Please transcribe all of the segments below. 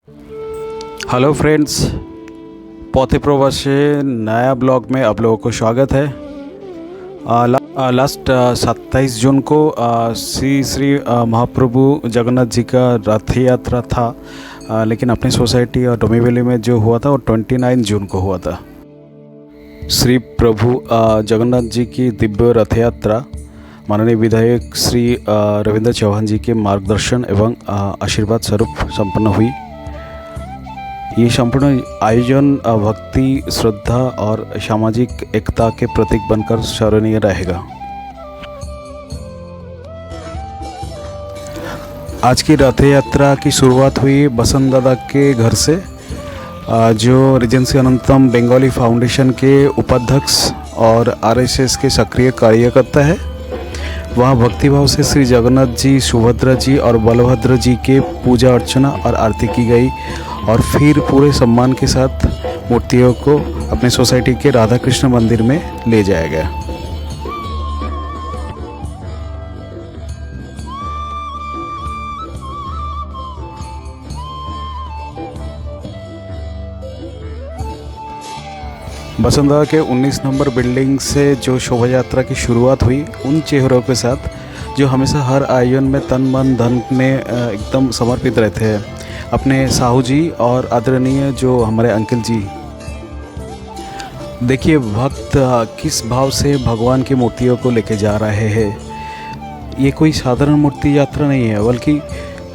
Hello friends, पौथे प्रवासे नया blog में आप लोगों को स्वागत है। लास्ट 27 जून को श्री महाप्रभु जगन्नाथ जी का रथ यात्रा था, लेकिन अपनी सोसाइटी और डोंबिवली में जो हुआ था वो 29 जून को हुआ था। श्री प्रभु जगन्नाथ जी की दिव्य रथ यात्रा माननीय विधायक श्री रविंद्र चौहान जी के मार्गदर्शन एवं आशीर्वाद स्वरूप संपन्न हुई। ये संपूर्ण आयोजन भक्ति, श्रद्धा और सामाजिक एकता के प्रतीक बनकर स्मरणीय रहेगा। आज की रथ यात्रा की शुरुआत हुई बसंत दादा के घर से, जो रीजेंसी अनंतम बंगाली फाउंडेशन के उपाध्यक्ष और आरएसएस के सक्रिय कार्यकर्ता है। वहाँ भक्तिभाव से श्री जगन्नाथ जी, सुभद्रा जी और बलभद्र जी के पूजा अर्चना और आरती की गई और फिर पूरे सम्मान के साथ मूर्तियों को अपने सोसाइटी के राधा कृष्ण मंदिर में ले जाया गया। बसंतदा के 19 नंबर बिल्डिंग से जो शोभा यात्रा की शुरुआत हुई, उन चेहरों के साथ जो हमेशा हर आयोजन में तन मन धन में एकदम समर्पित रहते हैं, अपने साहू जी और आदरणीय जो हमारे अंकल जी। देखिए भक्त किस भाव से भगवान की मूर्तियों को लेके जा रहे हैं। ये कोई साधारण मूर्ति यात्रा नहीं है, बल्कि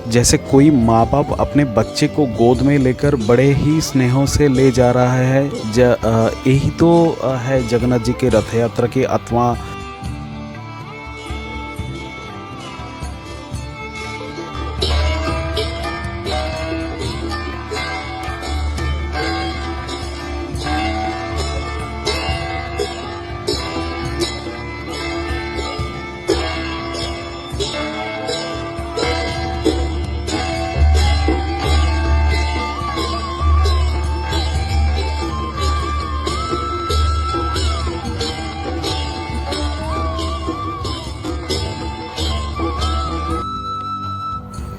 जैसे कोई माँ बाप अपने बच्चे को गोद में लेकर बड़े ही स्नेहों से ले जा रहा है। यही तो है जगन्नाथ जी के रथ यात्रा की आत्मा।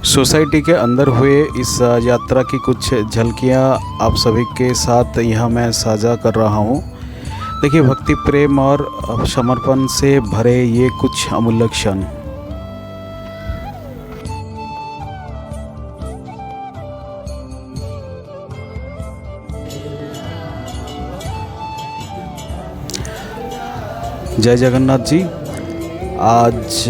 सोसाइटी के अंदर हुए इस यात्रा की कुछ झलकियाँ आप सभी के साथ यहाँ मैं साझा कर रहा हूँ। देखिए भक्ति, प्रेम और समर्पण से भरे ये कुछ अमूल्य क्षण। जय जगन्नाथ जी। आज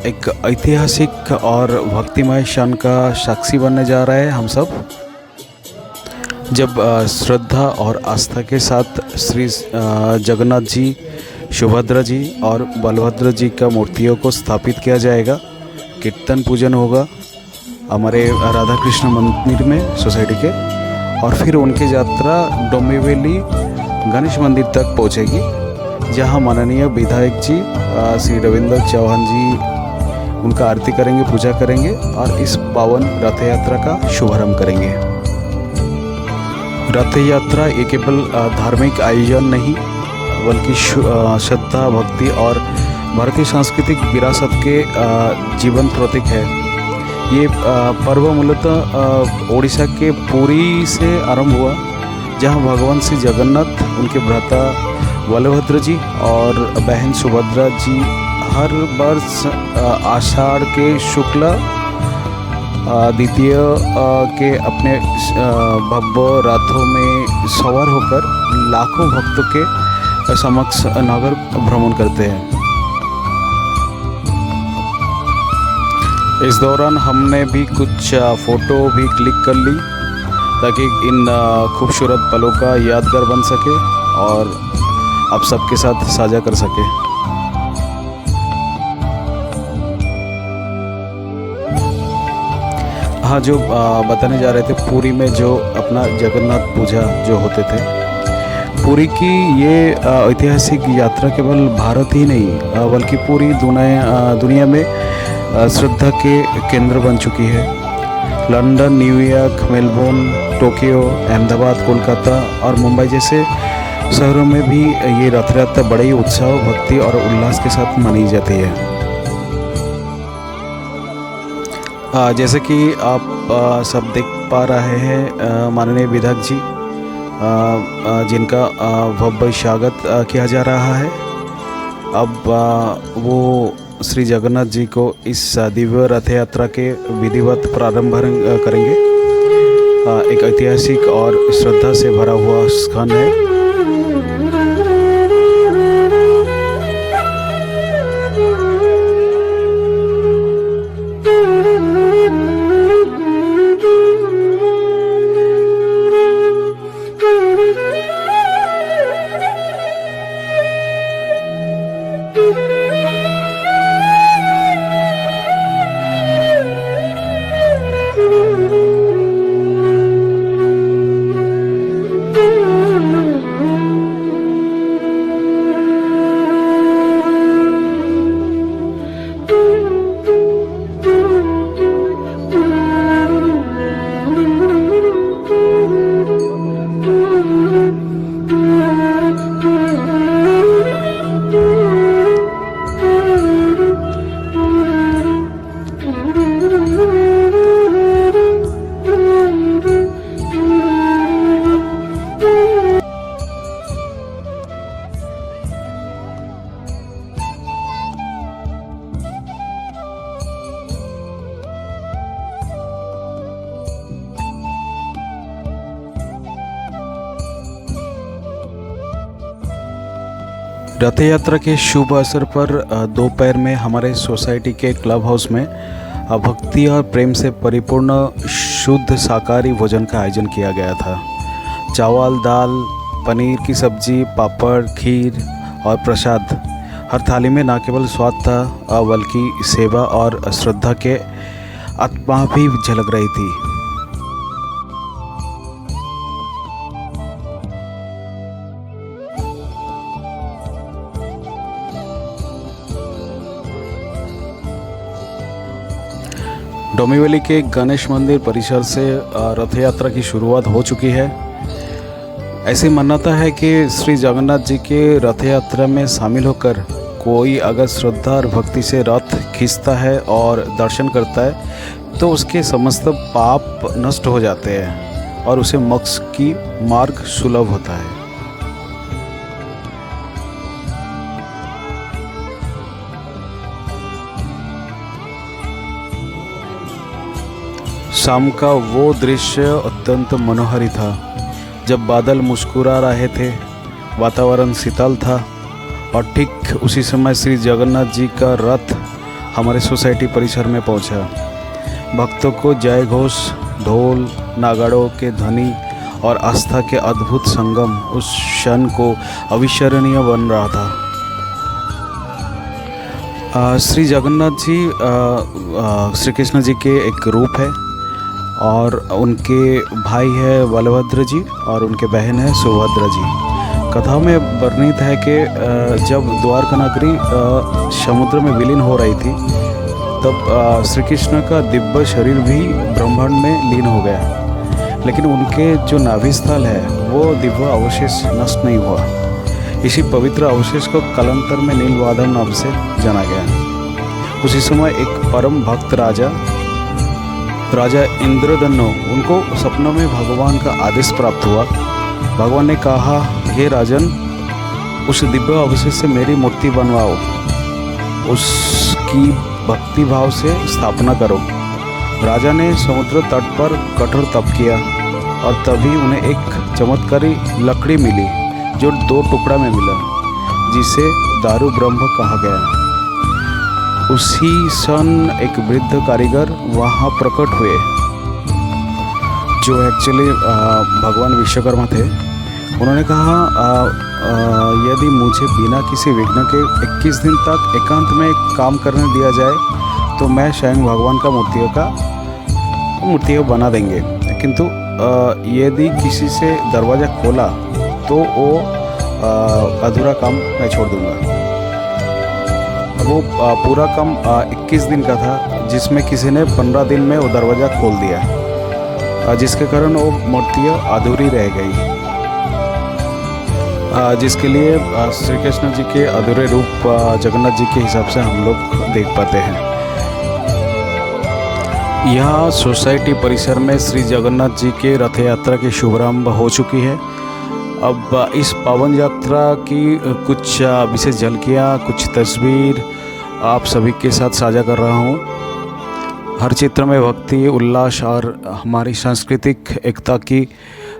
एक ऐतिहासिक और भक्तिमय क्षण का साक्षी बनने जा रहे हैं हम सब, जब श्रद्धा और आस्था के साथ श्री जगन्नाथ जी, सुभद्रा जी और बलभद्र जी का मूर्तियों को स्थापित किया जाएगा। कीर्तन पूजन होगा हमारे राधा कृष्ण मंदिर में सोसाइटी के, और फिर उनकी यात्रा डोंबिवली गणेश मंदिर तक पहुंचेगी, जहां माननीय विधायक जी श्री रविंद्र चौहान जी उनका आरती करेंगे, पूजा करेंगे और इस पावन रथ यात्रा का शुभारंभ करेंगे। रथ यात्रा ये केवल धार्मिक आयोजन नहीं, बल्कि श्रद्धा, भक्ति और भारतीय सांस्कृतिक विरासत के जीवन प्रतीक है। ये पर्व मूलतः ओडिशा के पुरी से आरंभ हुआ, जहां भगवान श्री जगन्नाथ, उनके भ्राता बलभद्र जी और बहन सुभद्रा जी हर वर्ष आषाढ़ के शुक्ल द्वितीय के अपने भव्य रथों में सवार होकर लाखों भक्तों के समक्ष नगर भ्रमण करते हैं। इस दौरान हमने भी कुछ फ़ोटो भी क्लिक कर ली, ताकि इन खूबसूरत पलों का यादगार बन सके और आप सबके साथ साझा कर सके। हाँ, जो बताने जा रहे थे, पुरी में जो अपना जगन्नाथ पूजा जो होते थे, पुरी की ये ऐतिहासिक यात्रा केवल भारत ही नहीं बल्कि पूरी दुनिया में श्रद्धा के केंद्र बन चुकी है। London, New York, Melbourne, Tokyo, Ahmedabad, Kolkata और मुंबई जैसे शहरों में भी ये रथ यात्रा बड़े ही उत्साह, भक्ति और उल्लास के साथ मनाई जाती है। जैसे कि आप सब देख पा रहे हैं, माननीय विधायक जी जिनका भव्य स्वागत किया जा रहा है। अब वो श्री जगन्नाथ जी को इस दिव्य रथ यात्रा के विधिवत प्रारंभ करेंगे। एक ऐतिहासिक और श्रद्धा से भरा हुआ क्षण है। रथ यात्रा के शुभ अवसर पर दोपहर में हमारे सोसाइटी के क्लब हाउस में भक्ति और प्रेम से परिपूर्ण शुद्ध शाकाहारी भोजन का आयोजन किया गया था। चावल, दाल, पनीर की सब्जी, पापड़, खीर और प्रसाद। हर थाली में न केवल स्वाद था बल्कि सेवा और श्रद्धा के आत्मा भी झलक रही थी। डोंबिवली के गणेश मंदिर परिसर से रथ यात्रा की शुरुआत हो चुकी है। ऐसी मान्यता है कि श्री जगन्नाथ जी के रथ यात्रा में शामिल होकर कोई अगर श्रद्धा और भक्ति से रथ खींचता है और दर्शन करता है तो उसके समस्त पाप नष्ट हो जाते हैं और उसे मोक्ष की मार्ग सुलभ होता है। शाम का वो दृश्य अत्यंत मनोहारी था जब बादल मुस्कुरा रहे थे, वातावरण शीतल था और ठीक उसी समय श्री जगन्नाथ जी का रथ हमारे सोसाइटी परिसर में पहुंचा। भक्तों को जय घोष, ढोल, नागाड़ों के ध्वनि और आस्था के अद्भुत संगम उस क्षण को अविस्मरणीय बन रहा था। श्री जगन्नाथ जी श्री कृष्ण जी के एक रूप है और उनके भाई है बलभद्र जी और उनके बहन है सुभद्रा जी। कथा में वर्णित है कि जब द्वारका नगरी समुद्र में विलीन हो रही थी तब श्री कृष्ण का दिव्य शरीर भी ब्रह्मांड में लीन हो गया, लेकिन उनके जो नाभि स्थल है वो दिव्य अवशेष नष्ट नहीं हुआ। इसी पवित्र अवशेष को कालांतर में नीलवाधर नाम से जाना गया। उसी समय एक परम भक्त राजा इंद्रदनु, उनको सपनों में भगवान का आदेश प्राप्त हुआ। भगवान ने कहा, हे राजन, उस दिव्य अवशेष से मेरी मूर्ति बनवाओ, उसकी भक्ति भाव से स्थापना करो। राजा ने समुद्र तट पर कठोर तप किया और तभी उन्हें एक चमत्कारी लकड़ी मिली जो 2 टुकड़ा में मिला, जिसे दारू ब्रह्म कहा गया। उसी क्षण एक वृद्ध कारीगर वहाँ प्रकट हुए जो एक्चुअली भगवान विश्वकर्मा थे। उन्होंने कहा, यदि मुझे बिना किसी विघ्न के 21 दिन तक एकांत में काम करने दिया जाए तो मैं स्वयं भगवान का मूर्तियों बना देंगे, किंतु यदि किसी से दरवाज़ा खोला तो वो अधूरा काम मैं छोड़ दूंगा। वो पूरा काम 21 दिन का था, जिसमें किसी ने 15 दिन में वो दरवाज़ा खोल दिया, जिसके कारण वो मूर्तियाँ अधूरी रह गई, जिसके लिए श्री कृष्ण जी के अधूरे रूप जगन्नाथ जी के हिसाब से हम लोग देख पाते हैं। यहाँ सोसाइटी परिसर में श्री जगन्नाथ जी के रथ यात्रा की शुभारंभ हो चुकी है। अब इस पावन यात्रा की कुछ विशेष झलकियाँ, कुछ तस्वीर आप सभी के साथ साझा कर रहा हूँ। हर चित्र में भक्ति, उल्लास और हमारी सांस्कृतिक एकता की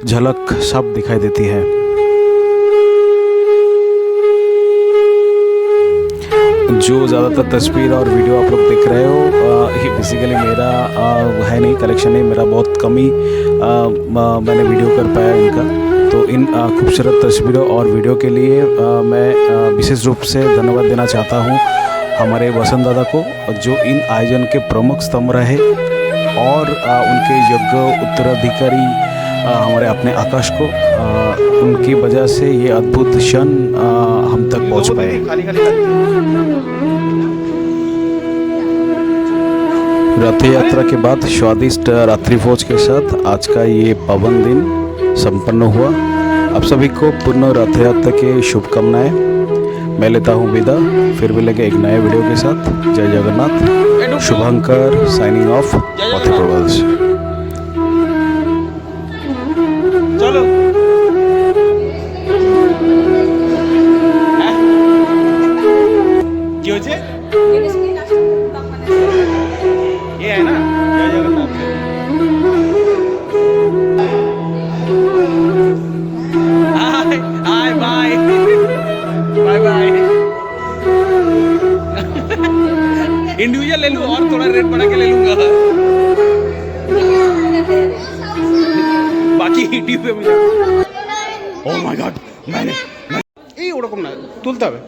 झलक सब दिखाई देती है। जो ज़्यादातर तस्वीर और वीडियो आप लोग देख रहे हो, ये बेसिकली मेरा है नहीं, कलेक्शन है मेरा, बहुत कम ही मैंने वीडियो कर पाया इनका। तो इन खूबसूरत तस्वीरों और वीडियो के लिए मैं विशेष रूप से धन्यवाद देना चाहता हूँ हमारे वसंत दादा को, जो इन आयोजन के प्रमुख स्तंभ रहे और उनके योग्य उत्तराधिकारी हमारे अपने आकाश को, उनकी वजह से ये अद्भुत क्षण हम तक पहुँच पाए। रथ यात्रा के बाद स्वादिष्ट रात्रि भोज के साथ आज का ये पावन दिन संपन्न हुआ। आप सभी को पुनः रथ यात्रा की शुभकामनाएं। मैं लेता हूँ विदा, फिर मिलेंगे एक नए वीडियो के साथ। जय Jagannath. Shubhankar signing off Pothi travels. चलो क्यों छे ये है ना, जय Jagannath. Hi hi bye bye bye. Individual ले लूं और थोड़ा रेट बढ़ा के ले लूंगा, बाकी यूट्यूब पे मुझे। ओह माय गॉड, मैंने এই ওরকম না তুলতে হবে।